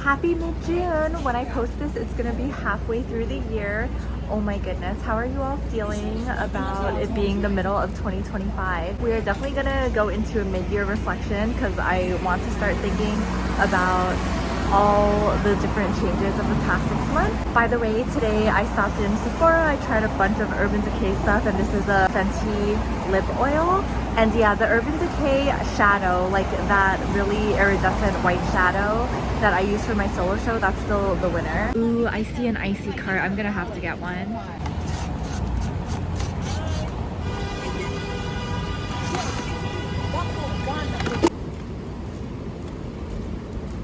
Happy mid-June! When I post this, it's gonna be halfway through the year. Oh my goodness, how are you all feeling about it being the middle of 2025? We are definitely gonna go into a mid-year reflection because I want to start thinking about all the different changes of the past 6 months. By the way, today I stopped in Sephora. I tried a bunch of Urban Decay stuff, and this is a Fenty lip oil. And yeah, the Urban Decay shadow, like that really iridescent white shadow that I use for my solo show, that's still the winner. Ooh, I see an icy cart. I'm gonna have to get one.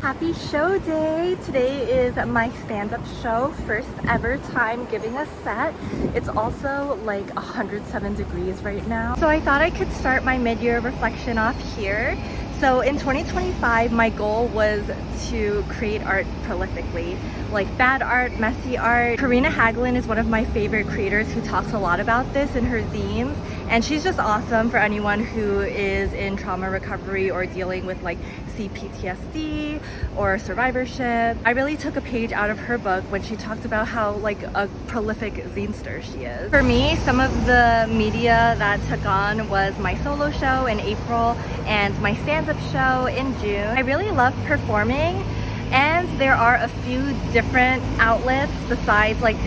Happy show day! Today is my stand-up show, first ever time giving a set. It's also like 107 degrees right now. So I thought I could start my mid-year reflection off here. So in 2025, my goal was to create art prolifically, like bad art, messy art. Karina Hagelin is one of my favorite creators who talks a lot about this in her zines, and she's just awesome for anyone who is in trauma recovery or dealing with like CPTSD or survivorship. I really took a page out of her book when she talked about how like a prolific zinester she is. For me, some of the media that took on was my solo show in April and my stand-up show in June. I really love performing, and there are a few different outlets besides like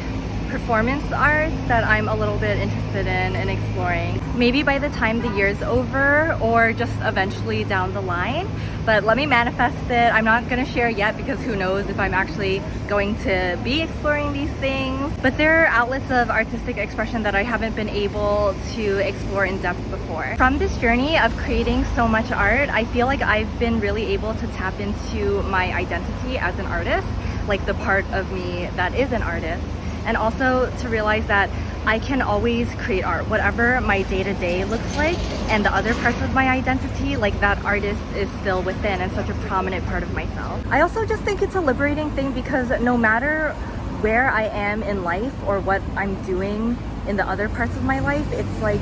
performance arts that I'm a little bit interested in and exploring. Maybe by the time the year's over or just eventually down the line, but let me manifest it. I'm not gonna share yet because who knows if I'm actually going to be exploring these things. But there are outlets of artistic expression that I haven't been able to explore in depth before. From this journey of creating so much art, I feel like I've been really able to tap into my identity as an artist, like the part of me that is an artist. And also to realize that I can always create art, whatever my day-to-day looks like, and the other parts of my identity, like that artist is still within and such a prominent part of myself. I also just think it's a liberating thing because no matter where I am in life or what I'm doing in the other parts of my life, it's like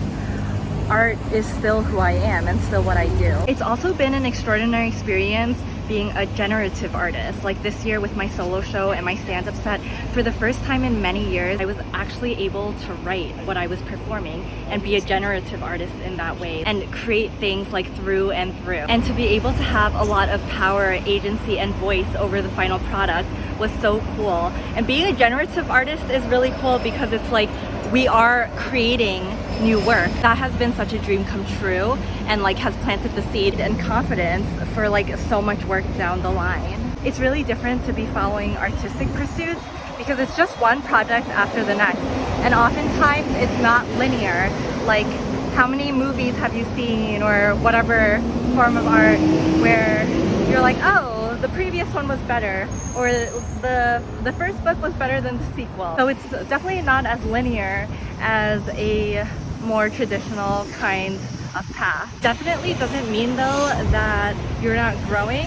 art is still who I am and still what I do. It's also been an extraordinary experience being a generative artist. Like this year with my solo show and my stand-up set, for the first time in many years, I was actually able to write what I was performing and be a generative artist in that way and create things like through and through. And to be able to have a lot of power, agency, and voice over the final product was so cool. And being a generative artist is really cool because it's like we are creating new work. That has been such a dream come true and like has planted the seed and confidence for like so much work down the line. It's really different to be following artistic pursuits because it's just one project after the next, and oftentimes it's not linear. Like how many movies have you seen or whatever form of art where you're like, oh, the previous one was better, or the first book was better than the sequel. So it's definitely not as linear as a more traditional kind of path. Definitely doesn't mean though that you're not growing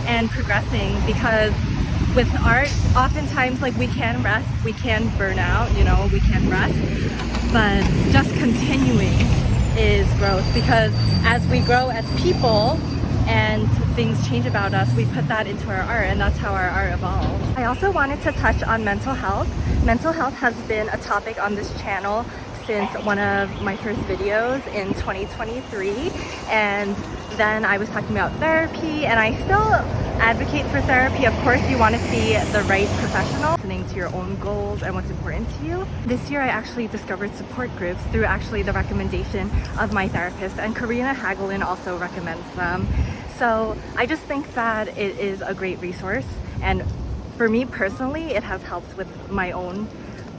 and progressing, because with art, oftentimes like we can rest, we can burn out, you know, we can rest, but just continuing is growth, because as we grow as people and things change about us, we put that into our art, and that's how our art evolves. I also wanted to touch on mental health. Mental health has been a topic on this channel since one of my first videos in 2023, and then I was talking about therapy, and I still advocate for therapy. Of course, you want to see the right professional, listening to your own goals and what's important to you. This year I actually discovered support groups through actually the recommendation of my therapist, and Karina Hagelin also recommends them. So I just think that it is a great resource, and for me personally, it has helped with my own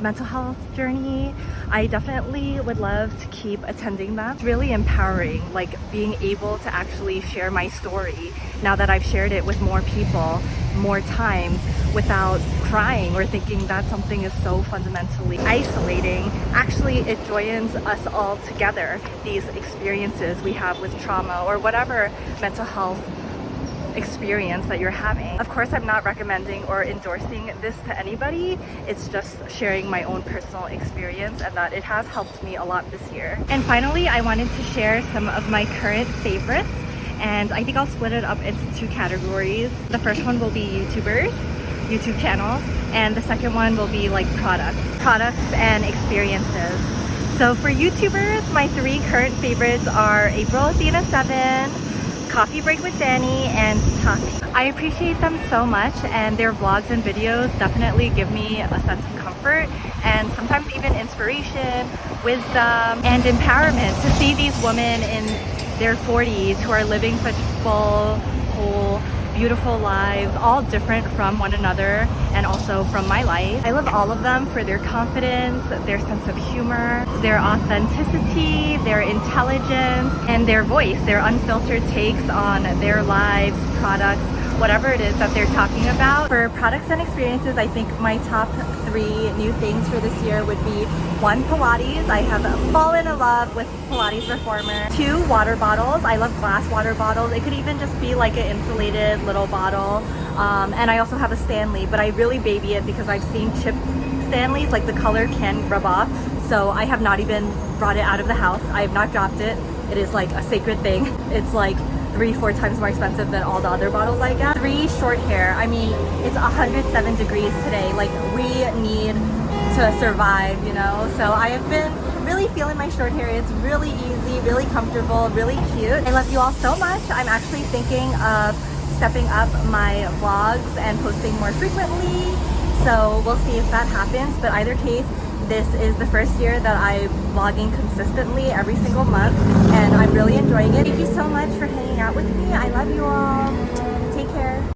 mental health journey. I definitely would love to keep attending them. It's really empowering, like being able to actually share my story now that I've shared it with more people, more times, without crying or thinking that something is so fundamentally isolating. Actually, it joins us all together, these experiences we have with trauma or whatever mental health experience that you're having. Of course, I'm not recommending or endorsing this to anybody. It's just sharing my own personal experience, and that it has helped me a lot this year. And finally, I wanted to share some of my current favorites. and I think I'll split it up into two categories. The first one will be YouTubers, YouTube channels, and the second one will be like products and experiences. So for YouTubers, my three current favorites are April Athena 7, Coffee Break with Danny, and Tati. I appreciate them so much, and their vlogs and videos definitely give me a sense of comfort and sometimes even inspiration, wisdom, and empowerment to see these women in their 40s who are living such full, whole, beautiful lives, all different from one another and also from my life. I love all of them for their confidence, their sense of humor, their authenticity, their intelligence, and their voice, their unfiltered takes on their lives, products, whatever it is that they're talking about. For products and experiences, I think my top three new things for this year would be one, Pilates. I have fallen in love with Pilates reformer. Two, water bottles. I love glass water bottles. It could even just be like an insulated little bottle. And I also have a Stanley, but I really baby it because I've seen chipped Stanleys, like the color can rub off. So I have not even brought it out of the house. I have not dropped it. It is like a sacred thing. It's like 3-4 times more expensive than all the other bottles I get. Three, short hair. I mean, it's 107 degrees today. Like, we need to survive, you know? So I have been really feeling my short hair. It's really easy, really comfortable, really cute. I love you all so much. I'm actually thinking of stepping up my vlogs and posting more frequently. So we'll see if that happens. But either case, this is the first year that I'm vlogging consistently every single month, and I'm really enjoying it. Thank you so much for hanging out with me. I love you all. Take care.